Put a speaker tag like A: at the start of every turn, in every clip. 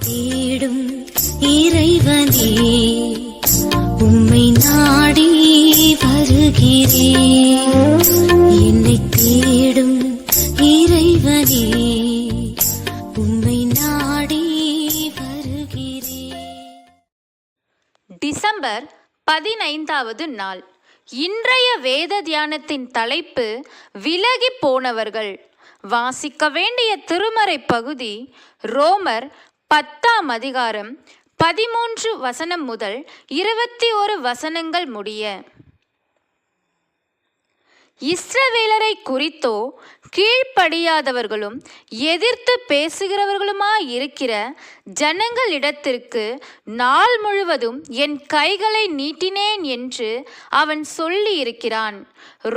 A: தேடும் இறைவனே, உம்மை நாடி வருகிறேன். என்னை தேடும் இறைவனே, உம்மை நாடி வருகிறேன்.
B: டிசம்பர் 15வது நாள். இன்றைய வேத தியானத்தின் தலைப்பு விலகி போனவர்கள். வாசிக்க வேண்டிய திருமறை பகுதி ரோமர் 10ஆம் அதிகாரம் 13 வசனம் முதல் 21 வசனங்கள் முடிய. இஸ்ரவேலரை குறித்தோ கீழ்ப்படியாதவர்களும் எதிர்த்து பேசுகிறவர்களுமாயிருக்கிற ஜனங்களிடத்திற்கு நாள் முழுவதும் என் கைகளை நீட்டினேன் என்று அவன் சொல்லி இருக்கிறான்.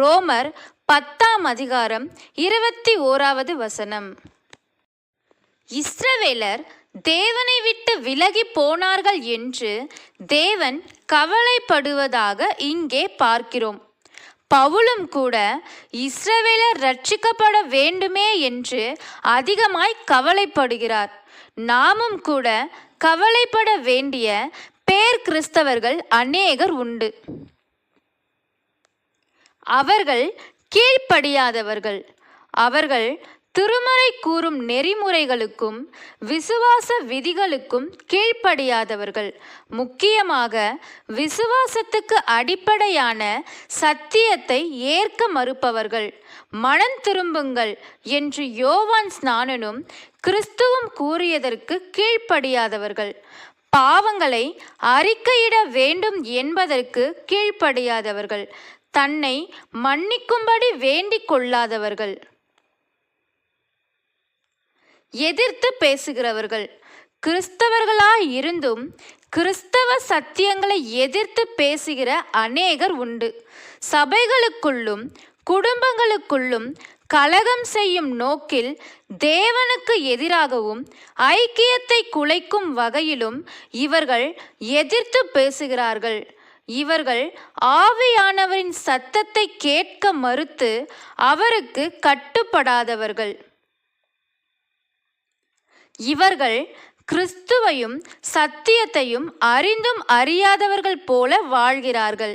B: ரோமர் 10ஆம் அதிகாரம் 21வது வசனம். இஸ்ரவேலர் தேவனை விட்டு விலகி போனார்கள் என்று தேவன் கவலைப்படுவதாக இங்கே பார்க்கிறோம். பவுலும் கூட இஸ்ரவேலர் ரட்சிக்கப்பட வேண்டுமே என்று அதிகமாய் கவலைப்படுகிறார். நாமும் கூட கவலைப்பட வேண்டிய பேர் கிறிஸ்தவர்கள் அநேகர் உண்டு. அவர்கள் கீழ்ப்படியாதவர்கள். அவர்கள் திருமறை கூறும் நெறிமுறைகளுக்கும் விசுவாச விதிகளுக்கும் கீழ்ப்படியாதவர்கள். முக்கியமாக விசுவாசத்துக்கு அடிப்படையான சத்தியத்தை ஏற்க மறுப்பவர்கள். மனம் திரும்புங்கள் என்று யோவான் ஸ்நானனும் கிறிஸ்துவும் கூறியதற்கு கீழ்ப்படியாதவர்கள். பாவங்களை அறிக்கையிட வேண்டும் என்பதற்கு கீழ்ப்படியாதவர்கள். தன்னை மன்னிக்கும்படி வேண்டிக் கொள்ளாதவர்கள். எதிர்த்து பேசுகிறவர்கள். கிறிஸ்தவர்களாய் இருந்தும் கிறிஸ்தவ சத்தியங்களை எதிர்த்து பேசுகிற அநேகர் உண்டு. சபைகளுக்குள்ளும் குடும்பங்களுக்குள்ளும் கலகம் செய்யும் நோக்கில் தேவனுக்கு எதிராகவும் ஐக்கியத்தை குலைக்கும் வகையிலும் இவர்கள் எதிர்த்து பேசுகிறார்கள். இவர்கள் ஆவியானவரின் சத்தத்தை கேட்க மறுத்து அவருக்கு கட்டுப்படாதவர்கள். இவர்கள் கிறிஸ்துவையும் சத்தியத்தையும் அறிந்தும் அறியாதவர்கள் போல வாழ்கிறார்கள்.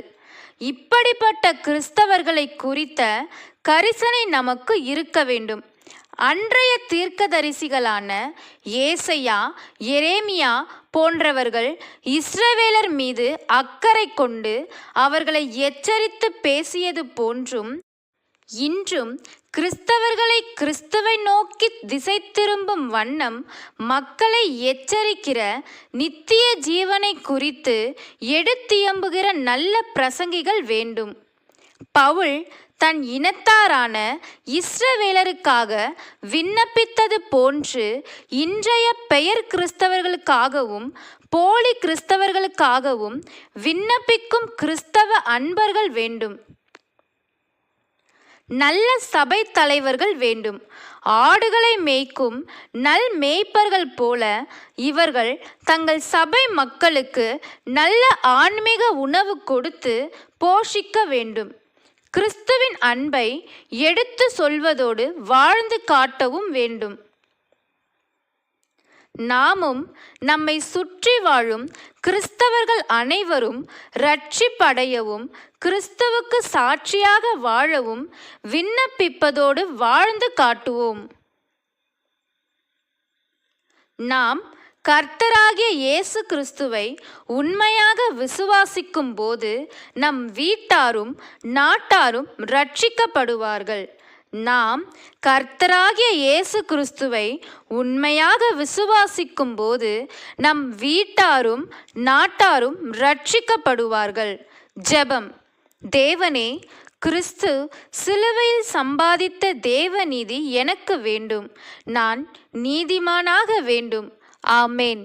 B: இப்படிப்பட்ட கிறிஸ்தவர்களை குறித்த கரிசனை நமக்கு இருக்க வேண்டும். அன்றைய தீர்க்கதரிசிகளான ஏசையா, எரேமியா போன்றவர்கள் இஸ்ரவேலர் மீது அக்கறை கொண்டு அவர்களை எச்சரித்து பேசியது போன்றும் இன்றும் கிறிஸ்தவர்களை கிறிஸ்துவை நோக்கி திசை திரும்பும் வண்ணம் மக்களை எச்சரிக்கிற நித்திய ஜீவனை குறித்து எடுத்தியம்புகிற நல்ல பிரசங்கிகள் வேண்டும். பவுல் தன் இனத்தாரான இஸ்ரவேலருக்காக விண்ணப்பித்தது போன்று இன்றைய பெயர் கிறிஸ்தவர்களுக்காகவும் போலி கிறிஸ்தவர்களுக்காகவும் விண்ணப்பிக்கும் கிறிஸ்தவ அன்பர்கள் வேண்டும். நல்ல சபை தலைவர்கள் வேண்டும். ஆடுகளை மேய்க்கும் நல் மேய்ப்பர்கள் போல இவர்கள் தங்கள் சபை மக்களுக்கு நல்ல ஆன்மீக உணவு கொடுத்து போஷிக்க வேண்டும். கிறிஸ்துவின் அன்பை எடுத்து சொல்வதோடு வாழ்ந்து காட்டவும் வேண்டும். நாமும் நம்மை சுற்றி வாழும் கிறிஸ்தவர்கள் அனைவரும் ரட்சிப்படையவும் கிறிஸ்துவுக்கு சாட்சியாக வாழவும் விண்ணப்பிப்பதோடு வாழ்ந்து காட்டுவோம். நாம் கர்த்தராகிய இயேசு கிறிஸ்துவை உண்மையாக விசுவாசிக்கும் போது நம் வீட்டாரும் நாட்டாரும் ரட்சிக்கப்படுவார்கள். நாம் கர்த்தராகிய இயேசு கிறிஸ்துவை உண்மையாக விசுவாசிக்கும் போது நம் வீட்டாரும் நாட்டாரும் ரட்சிக்கப்படுவார்கள். ஜெபம். தேவனே, கிறிஸ்து சிலுவையில் சம்பாதித்த தேவ நீதி எனக்கு வேண்டும். நான் நீதிமானாக வேண்டும். ஆமேன்.